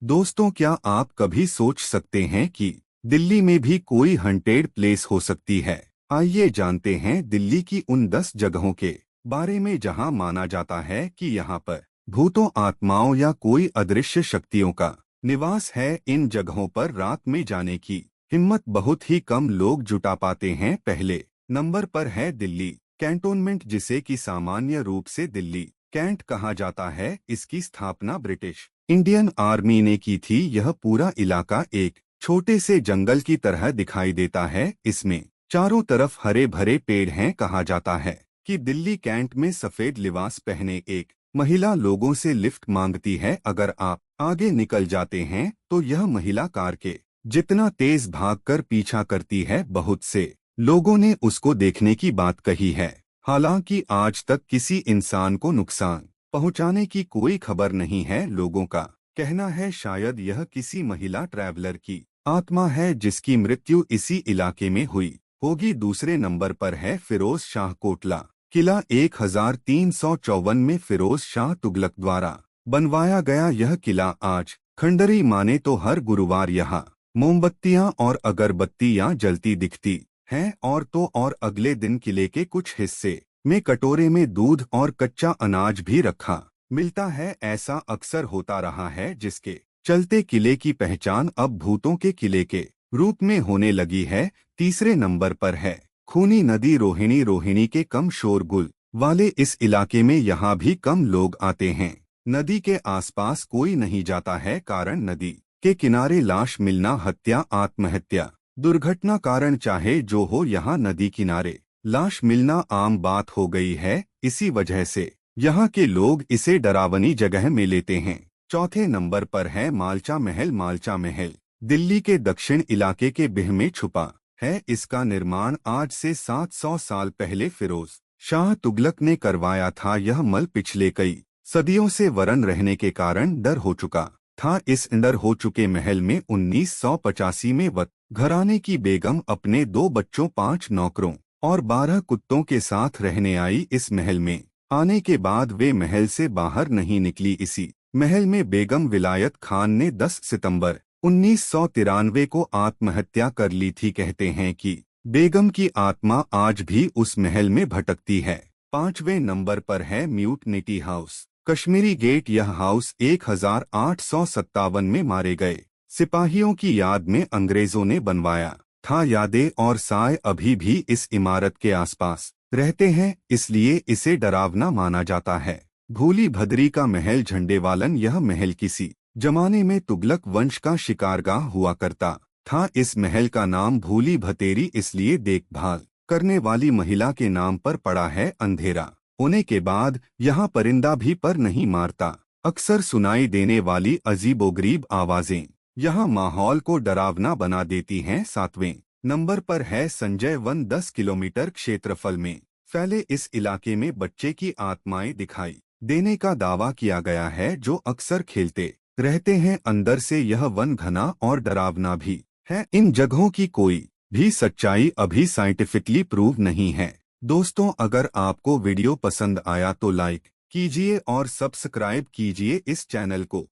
दोस्तों, क्या आप कभी सोच सकते हैं कि दिल्ली में भी कोई हॉन्टेड प्लेस हो सकती है? आइए जानते हैं दिल्ली की उन 10 जगहों के बारे में जहां माना जाता है कि यहां पर भूतों, आत्माओं या कोई अदृश्य शक्तियों का निवास है। इन जगहों पर रात में जाने की हिम्मत बहुत ही कम लोग जुटा पाते हैं। पहले नंबर पर है दिल्ली कैंटोनमेंट, जिसे कि सामान्य रूप से दिल्ली कैंट कहा जाता है। इसकी स्थापना ब्रिटिश इंडियन आर्मी ने की थी। यह पूरा इलाका एक छोटे से जंगल की तरह दिखाई देता है। इसमें चारों तरफ हरे भरे पेड़ हैं। कहा जाता है कि दिल्ली कैंट में सफेद लिबास पहने एक महिला लोगों से लिफ्ट मांगती है। अगर आप आगे निकल जाते हैं तो यह महिला कार के जितना तेज भागकर पीछा करती है। बहुत से लोगों ने उसको देखने की बात कही है। हालांकि आज तक किसी इंसान को नुकसान पहुंचाने की कोई खबर नहीं है। लोगों का कहना है शायद यह किसी महिला ट्रैवलर की आत्मा है जिसकी मृत्यु इसी इलाके में हुई होगी। दूसरे नंबर पर है फिरोज शाह कोटला किला। 1354 में फिरोज शाह तुगलक द्वारा बनवाया गया यह किला आज खंडरी माने तो हर गुरुवार यहाँ मोमबत्तियां और अगरबत्तियां जलती दिखती हैं। और तो और अगले दिन किले के कुछ हिस्से में कटोरे में दूध और कच्चा अनाज भी रखा मिलता है। ऐसा अक्सर होता रहा है, जिसके चलते किले की पहचान अब भूतों के किले के रूप में होने लगी है। तीसरे नंबर पर है खूनी नदी रोहिणी। रोहिणी के कम शोरगुल वाले इस इलाके में यहाँ भी कम लोग आते हैं। नदी के आसपास कोई नहीं जाता है, कारण नदी के किनारे लाश मिलना हत्या, आत्महत्या, दुर्घटना कारण चाहे जो हो, यहाँ नदी किनारे लाश मिलना आम बात हो गई है। इसी वजह से यहाँ के लोग इसे डरावनी जगह में लेते हैं। चौथे नंबर पर है मालचा महल। मालचा महल दिल्ली के दक्षिण इलाके के बिह में छुपा है। इसका निर्माण आज से 700 साल पहले फिरोज शाह तुगलक ने करवाया था। यह महल पिछले कई सदियों से वरन रहने के कारण डर हो चुका था। इस डर हो चुके महल में 1985 में वत घराने की बेगम अपने 2 बच्चों, 5 नौकरों और 12 कुत्तों के साथ रहने आई। इस महल में आने के बाद वे महल से बाहर नहीं निकली। इसी महल में बेगम विलायत खान ने 10 सितंबर 1993 को आत्महत्या कर ली थी। कहते हैं कि बेगम की आत्मा आज भी उस महल में भटकती है। पांचवें नंबर पर है म्यूटनिटी हाउस कश्मीरी गेट। यह हाउस 1857 में मारे गए सिपाहियों की याद में अंग्रेजों ने बनवाया था। यादें और साय अभी भी इस इमारत के आसपास रहते हैं, इसलिए इसे डरावना माना जाता है। भूली भद्री का महल झंडेवालन। यह महल किसी जमाने में तुगलक वंश का शिकारगाह हुआ करता था। इस महल का नाम भूली भतेरी इसलिए देखभाल करने वाली महिला के नाम पर पड़ा है। अंधेरा होने के बाद यहाँ परिंदा भी पर नहीं मारता। अक्सर सुनाई देने वाली अजीबोगरीब आवाजें यहाँ माहौल को डरावना बना देती हैं। सातवें नंबर पर है संजय वन। 10 किलोमीटर क्षेत्रफल में फैले इस इलाके में बच्चे की आत्माएं दिखाई देने का दावा किया गया है, जो अक्सर खेलते रहते हैं। अंदर से यह वन घना और डरावना भी है। इन जगहों की कोई भी सच्चाई अभी साइंटिफिकली प्रूव नहीं है। दोस्तों, अगर आपको वीडियो पसंद आया तो लाइक कीजिए और सब्सक्राइब कीजिए इस चैनल को।